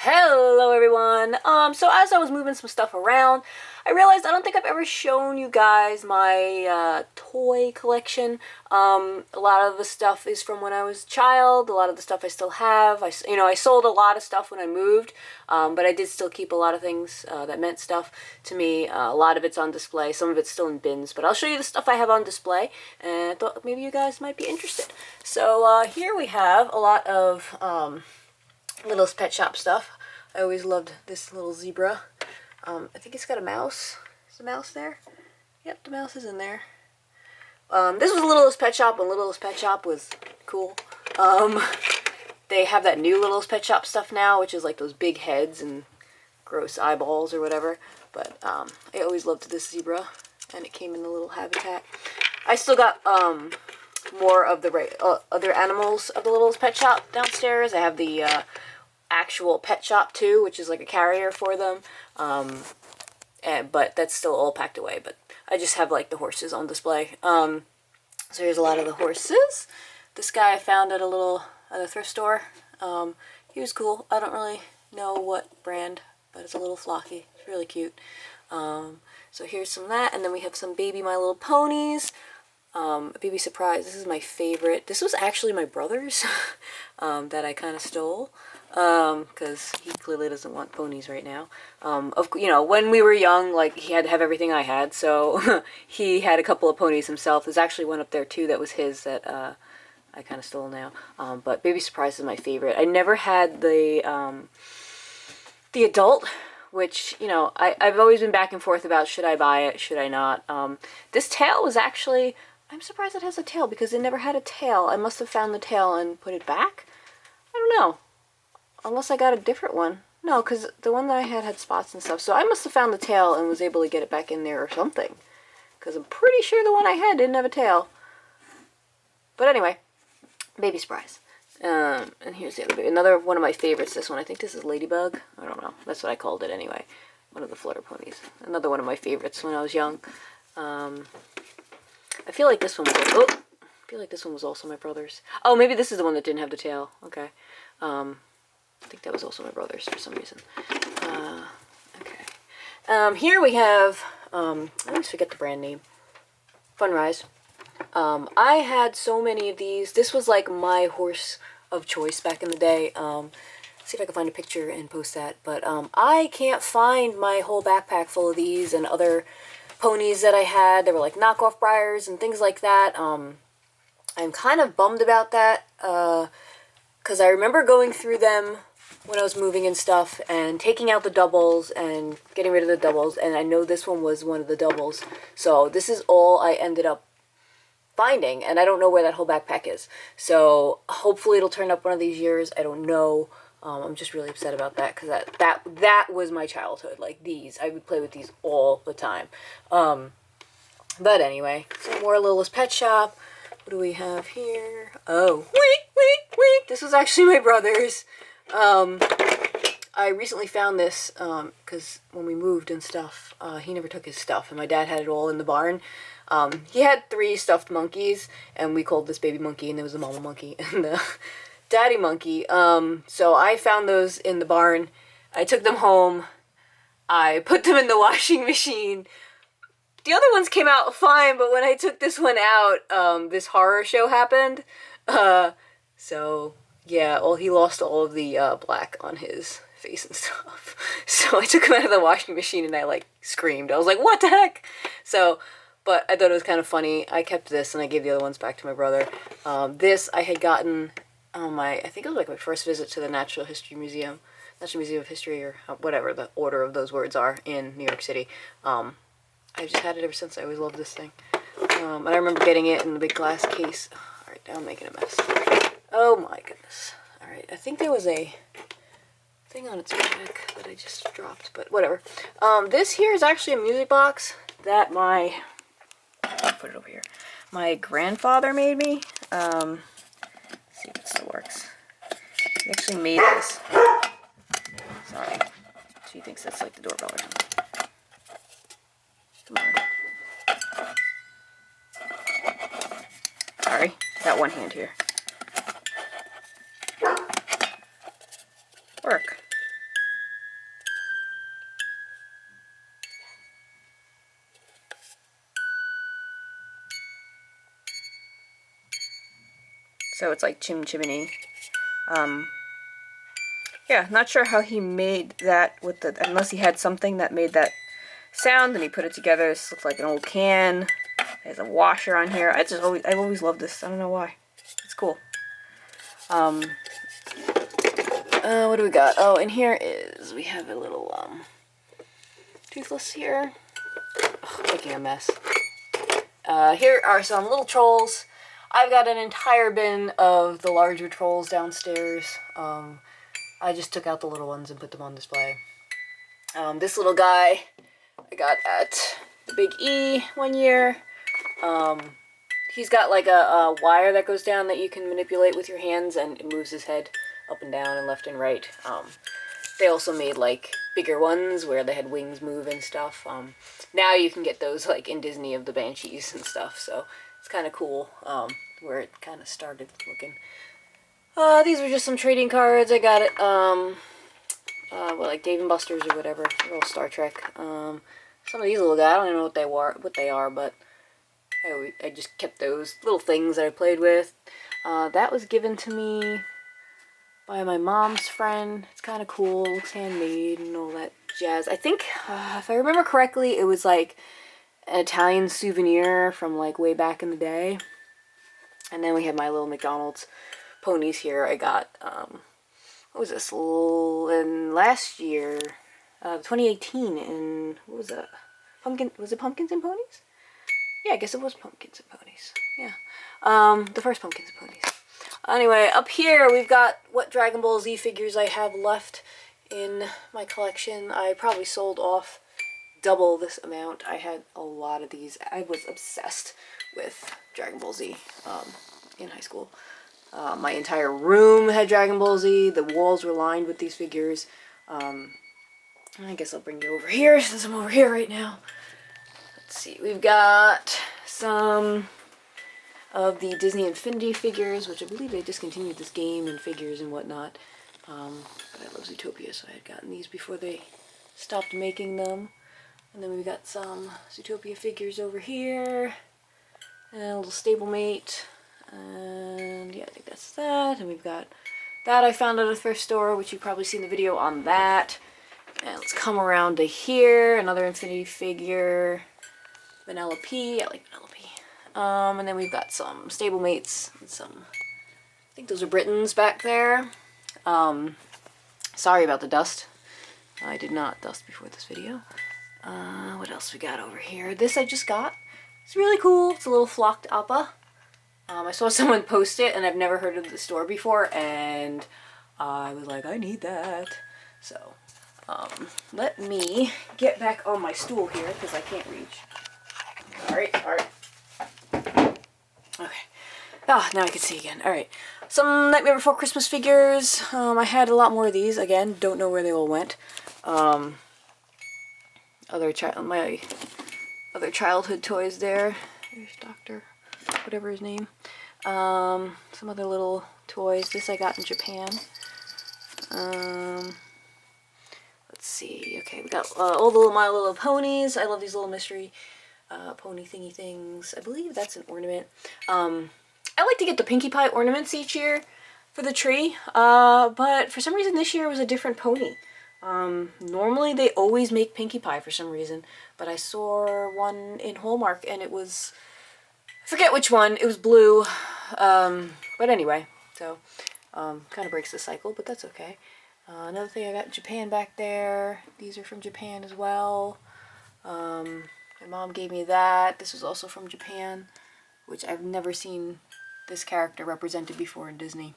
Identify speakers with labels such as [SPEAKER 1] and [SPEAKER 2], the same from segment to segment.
[SPEAKER 1] Hello everyone. So as I was moving some stuff around, I realized I don't think I've ever shown you guys my toy collection. A lot of the stuff is from when I was a child. A lot of the stuff I still have. I sold a lot of stuff when I moved, but I did still keep a lot of things that meant stuff to me. A lot of it's on display. Some of it's still in bins, but I'll show you the stuff I have on display, and I thought maybe you guys might be interested. So here we have a lot of Littlest Pet Shop stuff. I always loved this little zebra. I think it's got a mouse. Is the mouse there? Yep, the mouse is in there. This was Littlest Pet Shop when Littlest Pet Shop was cool. They have that new Littlest Pet Shop stuff now, which is like those big heads and gross eyeballs or whatever. But I always loved this zebra, and it came in the little habitat. I still got more of the other animals of the Littlest Pet Shop downstairs. I have the actual pet shop too, which is like a carrier for them, but that's still all packed away. But I just have like the horses on display. So here's a lot of the horses. This guy I found at a thrift store. He was cool. I don't really know what brand, but it's a little flocky. It's really cute. So here's some of that, and then we have some baby My Little Ponies. Baby Surprise. This is my favorite. This was actually my brother's that I kind of stole. Because he clearly doesn't want ponies right now. When we were young, like, he had to have everything I had, so he had a couple of ponies himself. There's actually one up there, too, that was his that I kind of stole now. But Baby Surprise is my favorite. I never had the adult, which, I've always been back and forth about should I buy it, should I not. This tail was actually, I'm surprised it has a tail, because it never had a tail. I must have found the tail and put it back? I don't know. Unless I got a different one. No, because the one that I had spots and stuff. So I must have found the tail and was able to get it back in there or something. Because I'm pretty sure the one I had didn't have a tail. But anyway, Baby Surprise. And here's the other baby. Another one of my favorites, this one. I think this is Ladybug. I don't know. That's what I called it anyway. One of the Flutter Ponies. Another one of my favorites when I was young. I feel like this one was also my brother's. Oh, maybe this is the one that didn't have the tail. Okay. I think that was also my brother's for some reason. Okay. Here we have, I always forget the brand name. Funrise. I had so many of these. This was like my horse of choice back in the day. See if I can find a picture and post that. But I can't find my whole backpack full of these and other ponies that I had. They were like knockoff Briars and things like that. I'm kind of bummed about that. Because I remember going through them when I was moving and stuff, and taking out the doubles and getting rid of the doubles, and I know this one was one of the doubles. So this is all I ended up finding, and I don't know where that whole backpack is. So hopefully it'll turn up one of these years. I don't know. I'm just really upset about that, because that was my childhood. Like these, I would play with these all the time. But anyway, some more Littlest Pet Shop. What do we have here? Oh, week. This was actually my brother's. I recently found this, because when we moved and stuff, he never took his stuff, and my dad had it all in the barn. He had 3 stuffed monkeys, and we called this baby monkey, and there was a mama monkey and the daddy monkey. So I found those in the barn. I took them home. I put them in the washing machine. The other ones came out fine, but when I took this one out, this horror show happened. So yeah, well, he lost all of the black on his face and stuff. So I took him out of the washing machine and I like screamed. I was like, what the heck? So, but I thought it was kind of funny. I kept this and I gave the other ones back to my brother. This I had gotten on I think it was like my first visit to the Natural Museum of History, or whatever the order of those words are in New York City. I've just had it ever since. I always loved this thing. And I remember getting it in the big glass case. Alright, now I'm making a mess. Oh my goodness. Alright, I think there was a thing on its back that I just dropped, but whatever. This here is actually a music box that I'll put it over here. My grandfather made me. Let's see if it still works. He actually made this. Sorry. She thinks that's like the doorbell or something. Come on. Sorry, got one hand here. Work.
[SPEAKER 2] So it's like chimney. Yeah, not sure how he made that with the, unless he had something that made that sound and he put it together. This looks like an old can. There's a washer on here. I've always loved this. I don't know why. It's cool. What do we got? Oh, and here is, we have a little, Toothless here. Oh, making a mess. Here are some little trolls. I've got an entire bin of the larger trolls downstairs. I just took out the little ones and put them on display. This little guy I got at the Big E one year. He's got like a wire that goes down that you can manipulate with your hands, and it moves his head up and down and left and right. They also made like bigger ones where they had wings move and stuff. Now you can get those like in Disney of the Banshees and stuff, so it's kind of cool where it kind of started looking. These were just some trading cards. I got it, well, like Dave & Buster's or whatever, little Star Trek. Some of these little guys, I don't even know what they are, but I just kept those little things that I played with. That was given to me by my mom's friend. It's kind of cool. Looks handmade and all that jazz. I think, if I remember correctly, it was like an Italian souvenir from like way back in the day. And then we have my little McDonald's ponies here. I got, what was this? In last year, 2018, in, what was that? Was it Pumpkins and Ponies? Yeah, I guess it was Pumpkins and Ponies. Yeah. The first Pumpkins and Ponies. Anyway, up here we've got what Dragon Ball Z figures I have left in my collection. I probably sold off double this amount. I had a lot of these. I was obsessed with Dragon Ball Z in high school. My entire room had Dragon Ball Z. The walls were lined with these figures. I guess I'll bring you over here since I'm over here right now. Let's see, we've got some of the Disney Infinity figures, which I believe they discontinued this game and figures and whatnot. But I love Zootopia, so I had gotten these before they stopped making them. And then we've got some Zootopia figures over here. And a little stablemate. And yeah, I think that's that. And we've got that I found at a thrift store, which you've probably seen the video on that. And let's come around to here. Another Infinity figure. Vanilla P. I like Vanilla P. And then we've got some stablemates and some, I think those are Britons back there. Sorry about the dust. I did not dust before this video. What else we got over here? This I just got. It's really cool. It's a little flocked appa. I saw someone post it, and I've never heard of the store before, and I was like, I need that. So, let me get back on my stool here, because I can't reach. Alright. Okay. Ah, now I can see again. Alright. Some Nightmare Before Christmas figures. I had a lot more of these. Again, don't know where they all went. My other childhood toys there. There's Dr. whatever his name. Some other little toys. This I got in Japan. Let's see. Okay, we got all the My Little Ponies. I love these little mystery pony thingy things. I believe that's an ornament. I like to get the Pinkie Pie ornaments each year for the tree, but for some reason this year was a different pony. Normally they always make Pinkie Pie for some reason, but I saw one in Hallmark and it was, I forget which one, it was blue, but anyway, so kind of breaks the cycle, but that's okay. Another thing I got in Japan back there. These are from Japan as well. My mom gave me that. This was also from Japan, which I've never seen this character represented before in Disney.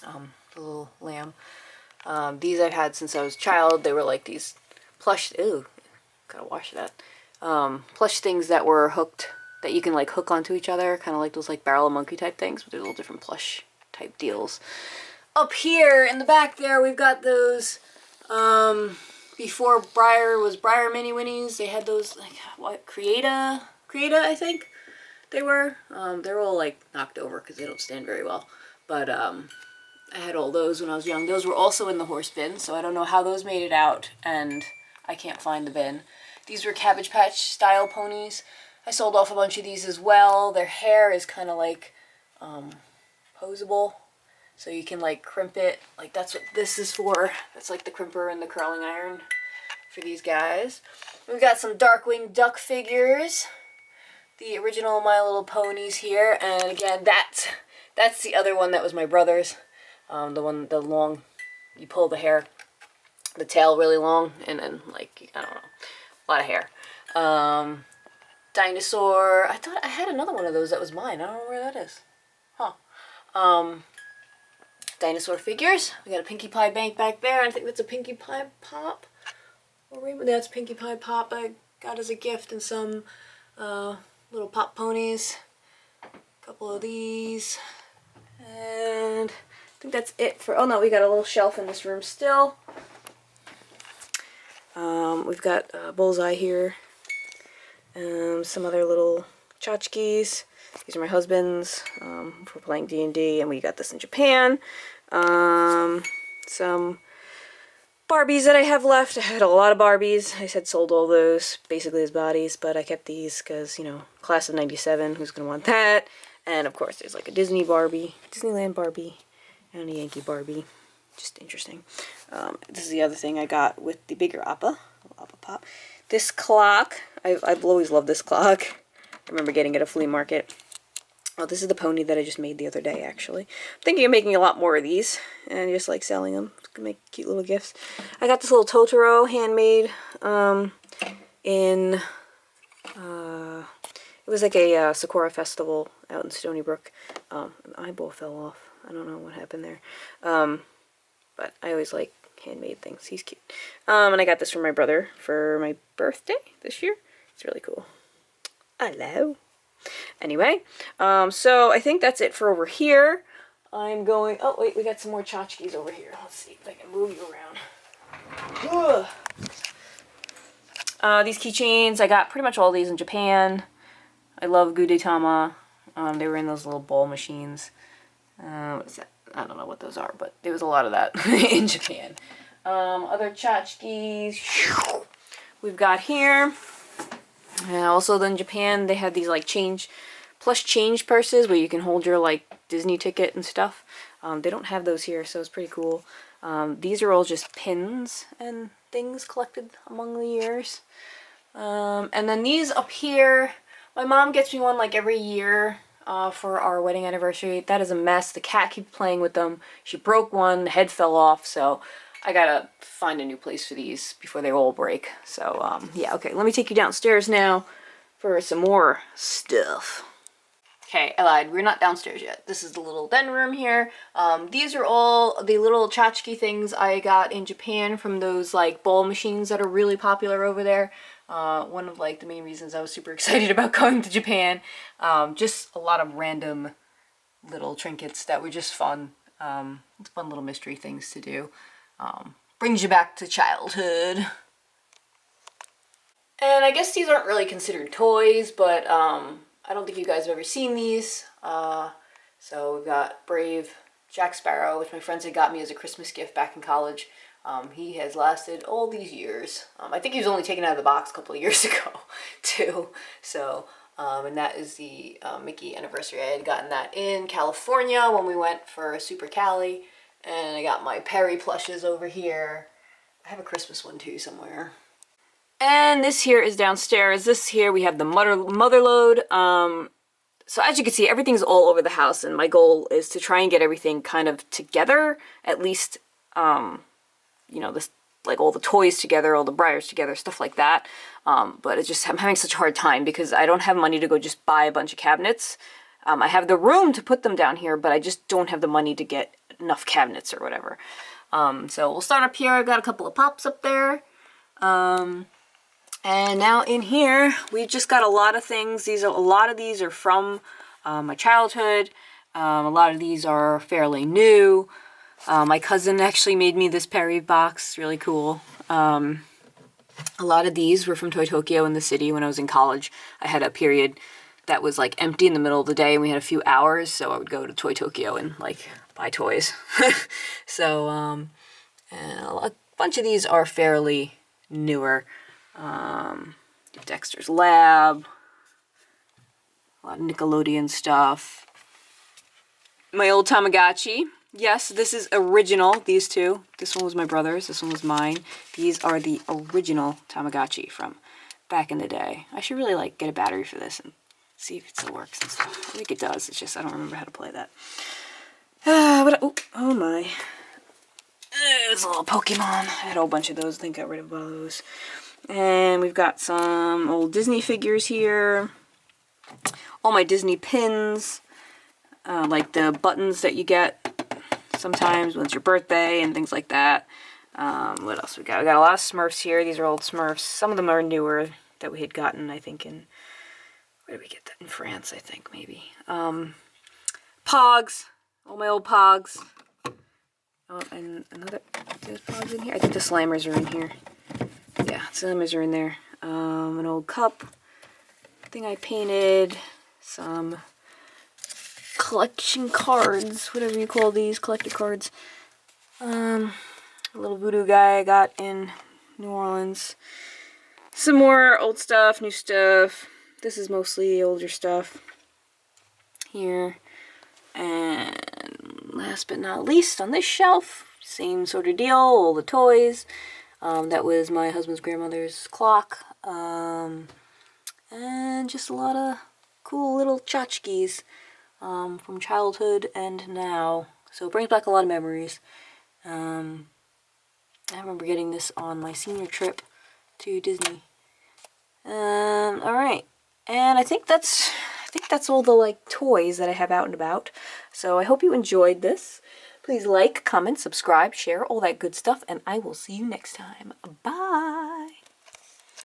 [SPEAKER 2] The little lamb. These I've had since I was a child. They were like these plush, ew, gotta wash that. Plush things that were hooked, that you can like hook onto each other, kind of like those like Barrel of Monkey type things, but they're little different plush type deals. Up here in the back there, we've got those, before Briar was Briar Mini Winnies. They had those, like, what, Creata, I think they were. They're all, like, knocked over because they don't stand very well. But, I had all those when I was young. Those were also in the horse bin, so I don't know how those made it out, and I can't find the bin. These were Cabbage Patch style ponies. I sold off a bunch of these as well. Their hair is kind of like,
[SPEAKER 1] posable. So you can like crimp it. Like that's what this is for. That's like the crimper and the curling iron for these guys. We've got some Darkwing Duck figures. The original My Little Ponies here. And again, that's the other one that was my brother's. The long, you pull the hair, the tail really long, and then like, I don't know, a lot of hair. Dinosaur, I thought I had another one of those that was mine. I don't know where that is. Huh. Dinosaur figures. We got a Pinkie Pie bank back there. I think that's a Pinkie Pie Pop. Or maybe that's Pinkie Pie Pop I got as a gift, and some little pop ponies. A couple of these. And I think that's it for, oh no, we got a little shelf in this room still. We've got Bullseye here. Some other little tchotchkes. These are my husband's for playing D&D, and we got this in Japan. Some Barbies that I have left. I had a lot of Barbies. I said sold all those, basically as bodies, but I kept these because, you know, class of 97, who's going to want that? And of course there's like a Disney Barbie, Disneyland Barbie, and a Yankee Barbie. Just interesting. This is the other thing I got with the bigger Appa Pop. This clock, I've always loved this clock. I remember getting it at a flea market. Oh, this is the pony that I just made the other day, actually. I'm thinking of making a lot more of these and just like selling them. Can make cute little gifts. I got this little Totoro handmade in it was like a Sakura festival out in Stony Brook. An eyeball fell off. I don't know what happened there. But I always like handmade things. He's cute. And I got this from my brother for my birthday this year. It's really cool. Hello. Anyway, so I think that's it for over here. I'm going, oh wait, we got some more tchotchkes over here. Let's see if I can move you around. These keychains, I got pretty much all these in Japan. I love Gudetama. They were in those little ball machines. What is that? I don't know what those are, but there was a lot of that in Japan. Other tchotchkes we've got here. Also in Japan, they had these like plush change purses where you can hold your like Disney ticket and stuff. They don't have those here, so it's pretty cool. These are all just pins and things collected among the years. And then these up here, my mom gets me one like every year for our wedding anniversary. That is a mess. The cat keeps playing with them. She broke one, the head fell off, so I gotta find a new place for these before they all break. So, yeah, okay, let me take you downstairs now for some more stuff. Okay, I lied. We're not downstairs yet. This is the little den room here. These are all the little tchotchke things I got in Japan from those like ball machines that are really popular over there. One of like the main reasons I was super excited about going to Japan. Just a lot of random little trinkets that were just fun. It's fun little mystery things to do. Brings you back to childhood. And I guess these aren't really considered toys, but I don't think you guys have ever seen these. So we've got Brave Jack Sparrow, which my friends had got me as a Christmas gift back in college. He has lasted all these years. I think he was only taken out of the box a couple of years ago, too. So, and that is the Mickey anniversary. I had gotten that in California when we went for Super Cali. And I got my Perry plushes over here. I have a Christmas one, too, somewhere. And this here is downstairs. This here, we have the motherlode. So as you can see, everything's all over the house, and my goal is to try and get everything kind of together, at least, you know, this, like all the toys together, all the briars together, stuff like that. But it's just, I'm having such a hard time because I don't have money to go just buy a bunch of cabinets. I have the room to put them down here, but I just don't have the money to get enough cabinets or whatever. So we'll start up here. I've got a couple of pops up there. And now in here, we've just got a lot of things. A lot of these are from my childhood. A lot of these are fairly new. My cousin actually made me this Perry box. Really cool. A lot of these were from Toy Tokyo in the city when I was in college. I had a period that was like empty in the middle of the day and we had a few hours, so I would go to Toy Tokyo and like buy toys. So, and a bunch of these are fairly newer. Dexter's Lab, a lot of Nickelodeon stuff.
[SPEAKER 2] my old Tamagotchi. Yes, this is original, these two. This one was my brother's, this one was mine. These are the original Tamagotchi from back in the day. I should really like get a battery for this and see if it still works and stuff. I think it does, it's just I don't remember how to play that. Oh my. There's a little Pokemon. I had a whole bunch of those, I think I got rid of one of those. And we've got some old Disney figures here. All my Disney pins. Like the buttons that you get sometimes when it's your birthday and things like that. What else we got? We got a lot of Smurfs here. These are old Smurfs. Some of them are newer that we had gotten, I think, in... Where did we get that? In France, I think, maybe. Pogs. All my old Pogs. Oh, and another... There's Pogs in here? I think the Slammers are in here. Yeah, Slammers are in there. An old cup. Thing I painted. Some... collection cards, whatever you call these, collector cards. A little voodoo guy I got in New Orleans. Some more old stuff, new stuff. This is mostly older stuff here. And last but not least, on this shelf, same sort of deal, all the toys. That was my husband's grandmother's clock. And just a lot of cool little tchotchkes. From childhood and now. So it brings back a lot of memories. I remember getting this on my senior trip to Disney. Alright. And I think that's all the like toys that I have out and about. So I hope you enjoyed this. Please like, comment, subscribe, share, all that good stuff, and I will see you next time. Bye!